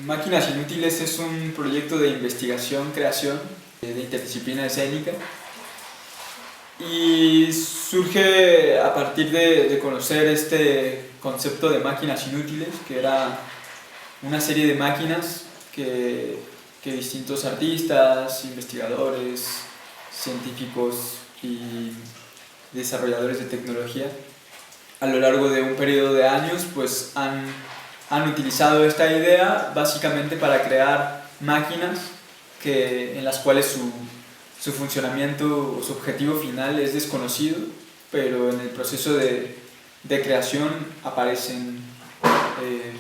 Máquinas Inútiles es un proyecto de investigación, creación de interdisciplina escénica y surge a partir de conocer este concepto de máquinas inútiles, que era una serie de máquinas que distintos artistas, investigadores, científicos y desarrolladores de tecnología a lo largo de un periodo de años pues han utilizado esta idea básicamente para crear máquinas en las cuales su funcionamiento o su objetivo final es desconocido, pero en el proceso de creación aparecen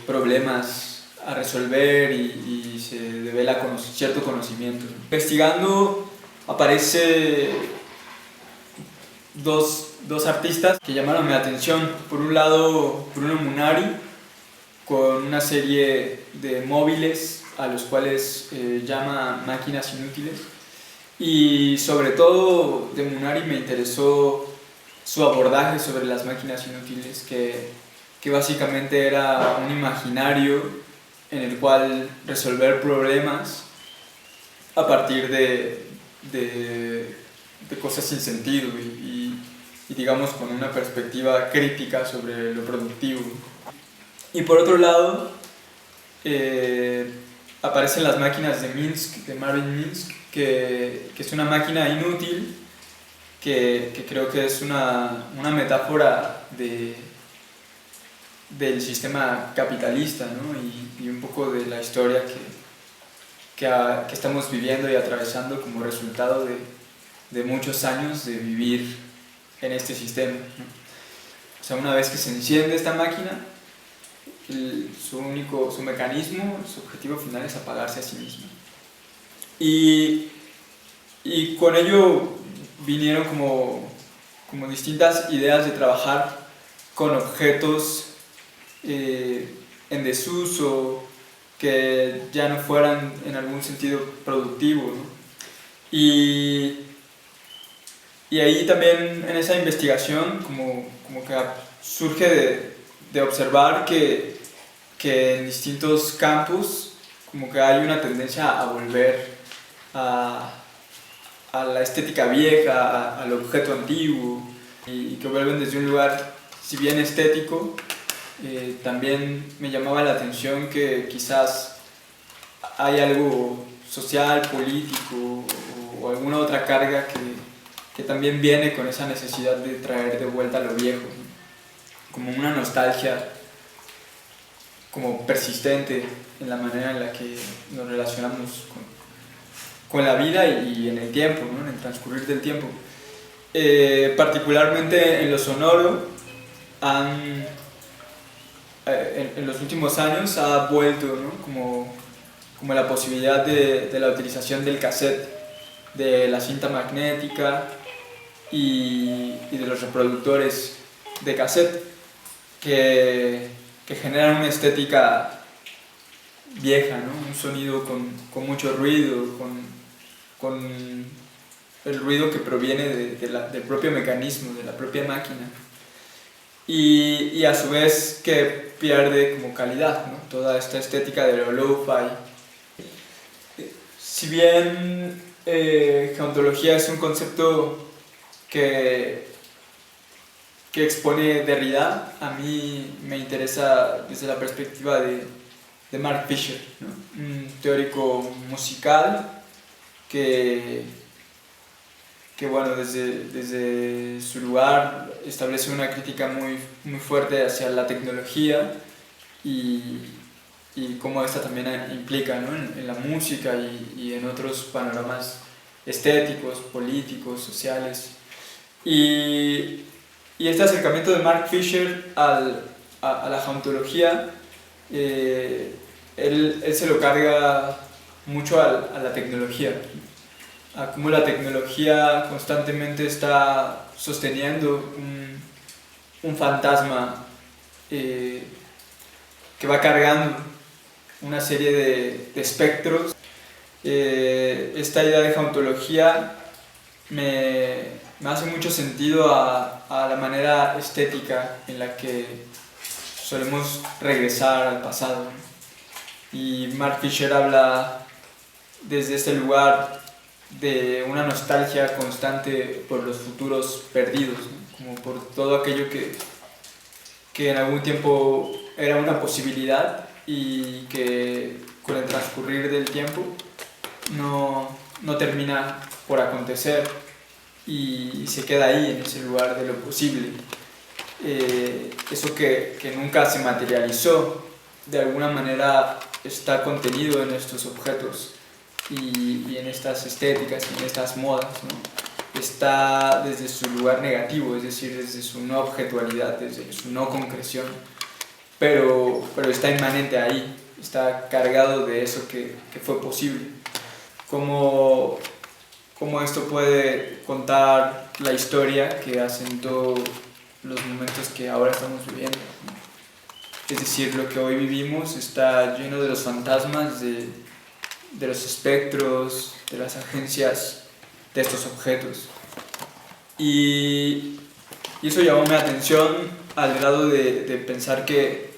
problemas a resolver y se devela cierto conocimiento. Investigando aparece dos artistas que llamaron mi atención. Por un lado, Bruno Munari, con una serie de móviles a los cuales llama máquinas inútiles, y sobre todo de Munari me interesó su abordaje sobre las máquinas inútiles, que básicamente era un imaginario en el cual resolver problemas a partir de cosas sin sentido y digamos con una perspectiva crítica sobre lo productivo. Y por otro lado, aparecen las máquinas de Minsk, de Marvin Minsky, que es una máquina inútil que creo que es una metáfora del sistema capitalista, ¿no? y un poco de la historia que estamos viviendo y atravesando como resultado de muchos años de vivir en este sistema, ¿no? O sea, una vez que se enciende esta máquina, su mecanismo, su objetivo final es apagarse a sí mismo. Y con ello vinieron como distintas ideas de trabajar con objetos en desuso, que ya no fueran en algún sentido productivos, ¿no? Y ahí también en esa investigación como que surge de observar que en distintos campos como que hay una tendencia a volver a la estética vieja, al objeto antiguo, y que vuelven desde un lugar, si bien estético, también me llamaba la atención que quizás hay algo social, político o alguna otra carga que también viene con esa necesidad de traer de vuelta lo viejo, ¿no? Como una nostalgia como persistente en la manera en la que nos relacionamos con la vida y en el tiempo, ¿no? En el transcurrir del tiempo. Particularmente en lo sonoro, en los últimos años ha vuelto, ¿no? como la posibilidad de la utilización del cassette, de la cinta magnética y de los reproductores de cassette que generan una estética vieja, ¿no? Un sonido con mucho ruido, con el ruido que proviene del propio mecanismo, de la propia máquina, y a su vez que pierde como calidad, ¿no? Toda esta estética de lo lo-fi. Si bien geontología es un concepto que expone Derrida, a mí me interesa desde la perspectiva de Mark Fisher, ¿no? Un teórico musical que bueno, desde su lugar establece una crítica muy fuerte hacia la tecnología y cómo esta también implica, ¿no? en la música y en otros panoramas estéticos, políticos, sociales. Y este acercamiento de Mark Fisher a la geontología, él se lo carga mucho a la tecnología, a cómo la tecnología constantemente está sosteniendo un fantasma que va cargando una serie de espectros. Esta idea de geontología me hace mucho sentido a la manera estética en la que solemos regresar al pasado, Y Mark Fisher habla desde este lugar de una nostalgia constante por los futuros perdidos, ¿no? Como por todo aquello que en algún tiempo era una posibilidad y que con el transcurrir del tiempo no termina por acontecer y se queda ahí en ese lugar de lo posible. Eso que nunca se materializó de alguna manera está contenido en estos objetos y en estas estéticas y en estas modas, ¿no? Está desde su lugar negativo, es decir, desde su no objetualidad, desde su no concreción, pero está inmanente ahí, está cargado de eso que fue posible. ¿Cómo esto puede contar la historia que asentó los momentos que ahora estamos viviendo, ¿no? Es decir, lo que hoy vivimos está lleno de los fantasmas, de los espectros, de las agencias de estos objetos. Y eso llamó mi atención al grado de pensar que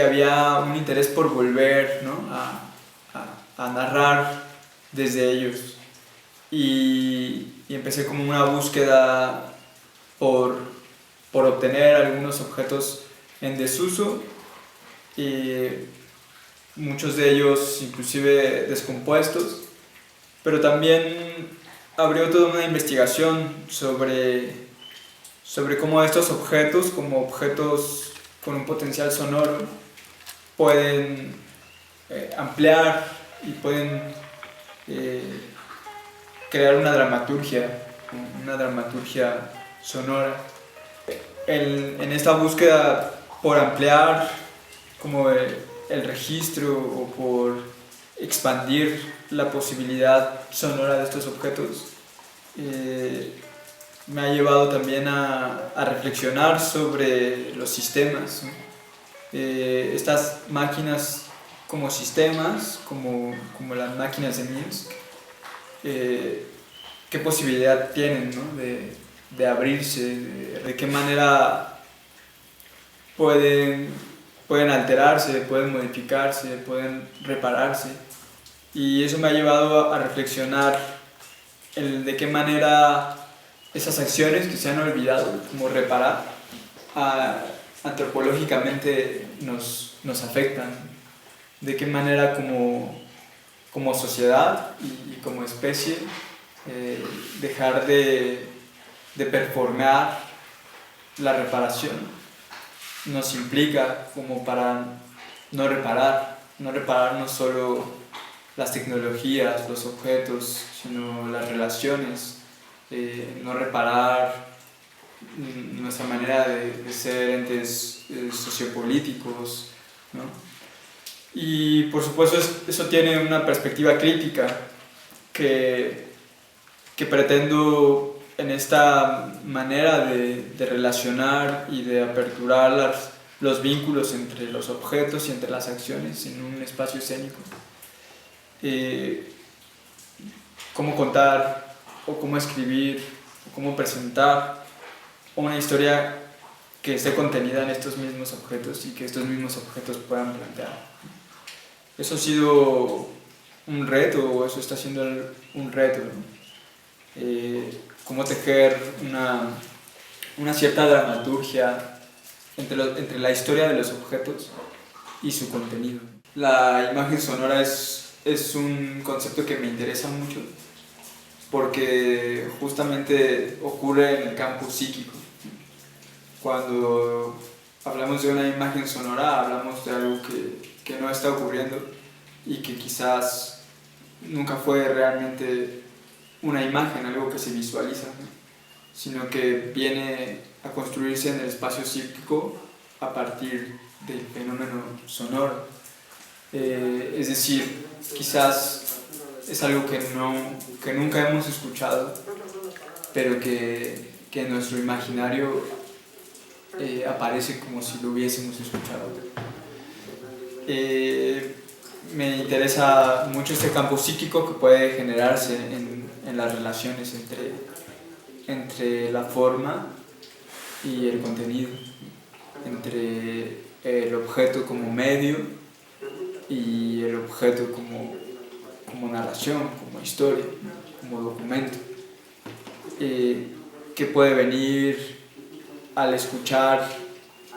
había un interés por volver, ¿no? a narrar desde ellos. Y empecé como una búsqueda por obtener algunos objetos en desuso, y muchos de ellos inclusive descompuestos, pero también abrió toda una investigación sobre cómo estos objetos, como objetos con un potencial sonoro, pueden ampliar y pueden crear una dramaturgia sonora. En esta búsqueda por ampliar como el registro o por expandir la posibilidad sonora de estos objetos, me ha llevado también a reflexionar sobre los sistemas, ¿no? Estas máquinas como sistemas, como las máquinas de Minsk, qué posibilidad tienen, ¿no? de abrirse, de qué manera pueden alterarse, pueden modificarse, pueden repararse. Y eso me ha llevado a reflexionar de qué manera esas acciones que se han olvidado, como reparar, antropológicamente nos afectan, de qué manera como sociedad y como especie dejar de performar la reparación nos implica como para no reparar no solo las tecnologías, los objetos, sino las relaciones, no reparar nuestra manera de ser entes sociopolíticos, ¿no? Y por supuesto eso tiene una perspectiva crítica que pretendo en esta manera de relacionar y de aperturar los vínculos entre los objetos y entre las acciones en un espacio escénico. Cómo contar o cómo escribir o cómo presentar una historia que esté contenida en estos mismos objetos y que estos mismos objetos puedan plantear. Eso ha sido un reto, o eso está siendo un reto, ¿no? Cómo tejer una cierta dramaturgia entre la historia de los objetos y su contenido. La imagen sonora es un concepto que me interesa mucho porque justamente ocurre en el campo psíquico. Cuando hablamos de una imagen sonora, hablamos de algo que no está ocurriendo y que quizás nunca fue realmente una imagen, algo que se visualiza, ¿no? Sino que viene a construirse en el espacio psíquico a partir del fenómeno sonoro. Es decir, quizás es algo que nunca hemos escuchado, pero que en nuestro imaginario aparece como si lo hubiésemos escuchado. Me interesa mucho este campo psíquico que puede generarse en las relaciones entre la forma y el contenido, entre el objeto como medio y el objeto como narración, como historia, ¿no? Como documento, que puede venir al escuchar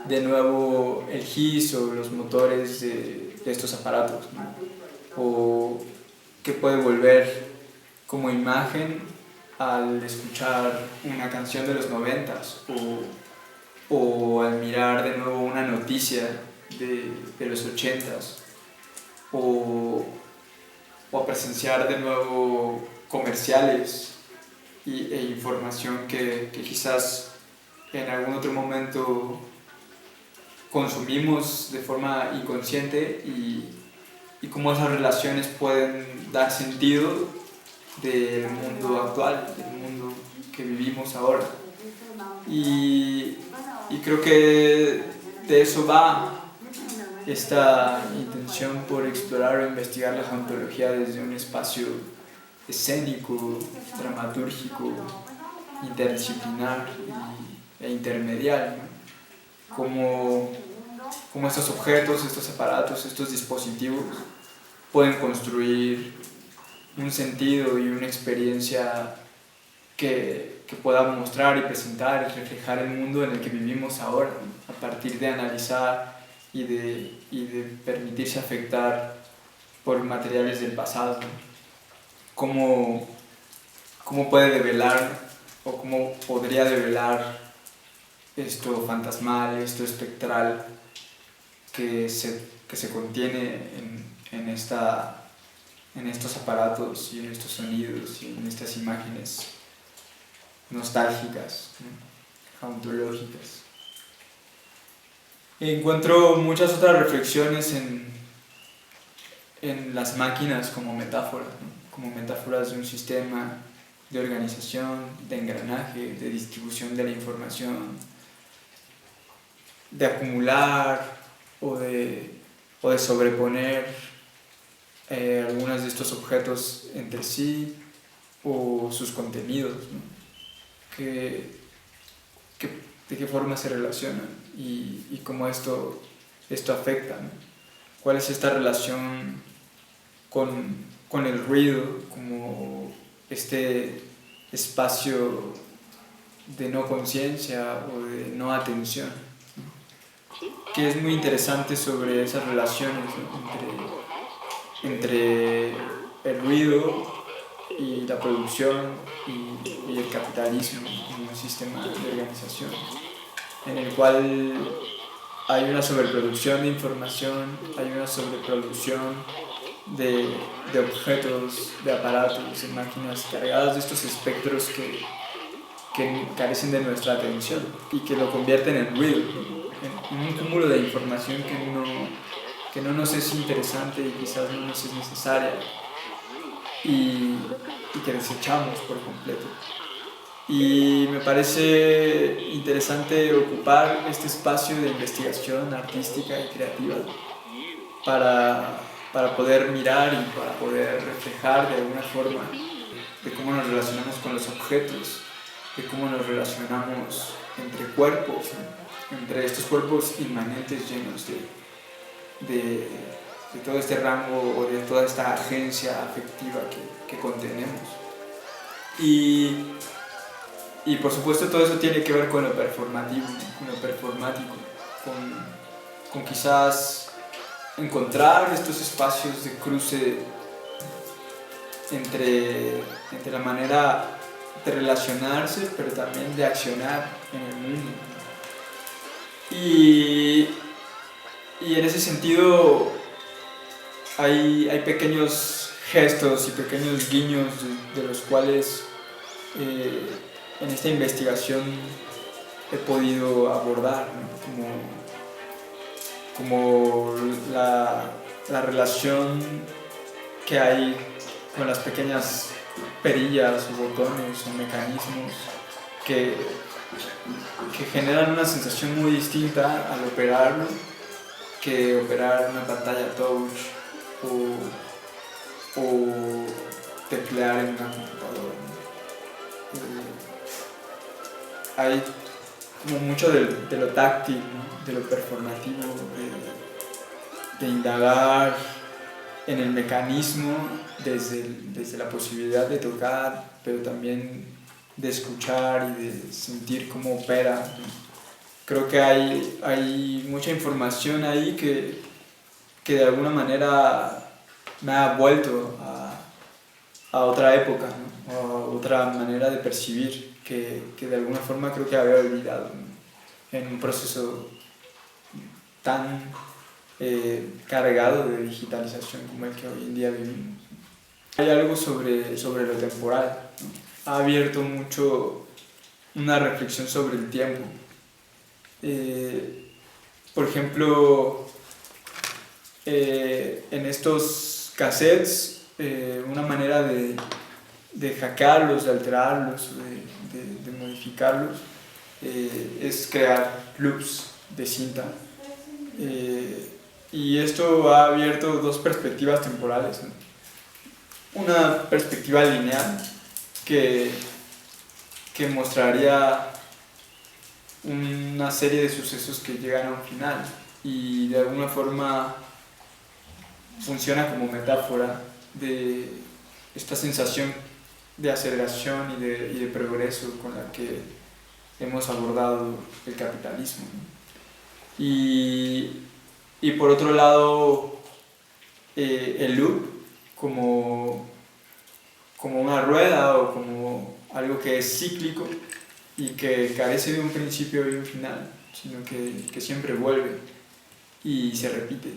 de nuevo el gis o los motores de estos aparatos, ¿no? O que puede volver como imagen al escuchar una canción de los 90s o al mirar de nuevo una noticia de los 80s o a presenciar de nuevo comerciales e información que quizás en algún otro momento consumimos de forma inconsciente y cómo esas relaciones pueden dar sentido del mundo actual, del mundo que vivimos ahora. Y creo que de eso va esta intención por explorar o investigar la geontología desde un espacio escénico, dramatúrgico, interdisciplinar e intermedial, ¿no? Como estos objetos, estos aparatos, estos dispositivos pueden construir un sentido y una experiencia que pueda mostrar y presentar y reflejar el mundo en el que vivimos ahora, ¿no? A partir de analizar y de permitirse afectar por materiales del pasado, ¿no? ¿Cómo puede develar o cómo podría develar esto fantasmal, esto espectral que se contiene en estos aparatos y en estos sonidos y en estas imágenes nostálgicas, ¿no? Ontológicas? Encuentro muchas otras reflexiones en las máquinas como metáforas, ¿no? Como metáforas de un sistema de organización, de engranaje, de distribución de la información, de acumular o de sobreponer algunos de estos objetos entre sí o sus contenidos, ¿no? De qué forma se relacionan y cómo esto afecta, ¿no? ¿Cuál es esta relación con el ruido como este espacio de no conciencia o de no atención, ¿no? Que es muy interesante sobre esas relaciones, ¿no? entre el ruido y la producción y el capitalismo como un sistema de organización en el cual hay una sobreproducción de información, hay una sobreproducción de objetos, de aparatos, de máquinas cargadas de estos espectros que carecen de nuestra atención y que lo convierten en ruido, en un cúmulo de información que no nos es interesante y quizás no nos es necesaria y que desechamos por completo. Y me parece interesante ocupar este espacio de investigación artística y creativa para poder mirar y para poder reflejar de alguna forma de cómo nos relacionamos con los objetos, de cómo nos relacionamos entre cuerpos, ¿no? Entre estos cuerpos inmanentes llenos de todo este rango o de toda esta agencia afectiva que contenemos. Y por supuesto todo eso tiene que ver con lo performativo, con lo performático, con quizás encontrar estos espacios de cruce entre la manera de relacionarse, pero también de accionar en el mundo. Y en ese sentido hay pequeños gestos y pequeños guiños de los cuales en esta investigación he podido abordar, ¿no? como la relación que hay con las pequeñas perillas o botones o mecanismos que generan una sensación muy distinta al operarlo que operar una pantalla touch o teclear en una computadora, ¿no? Hay como mucho de lo táctil, ¿no? De lo performativo, de indagar en el mecanismo, desde la posibilidad de tocar, pero también de escuchar y de sentir cómo opera, ¿no? Creo que hay mucha información ahí que de alguna manera me ha vuelto a otra época, ¿no? A otra manera de percibir que de alguna forma creo que había olvidado, ¿no? En un proceso tan cargado de digitalización como el que hoy en día vivimos. Hay algo sobre lo temporal, ¿no? Ha abierto mucho una reflexión sobre el tiempo. Por ejemplo, en estos cassettes, una manera de hackearlos, de alterarlos, de modificarlos, es crear loops de cinta. Y esto ha abierto dos perspectivas temporales, ¿no? Una perspectiva lineal que mostraría una serie de sucesos que llegan a un final y de alguna forma funciona como metáfora de esta sensación de aceleración y de progreso con la que hemos abordado el capitalismo, ¿no? Y por otro lado, el loop como una rueda o como algo que es cíclico y que carece de un principio y un final, sino que siempre vuelve y se repite.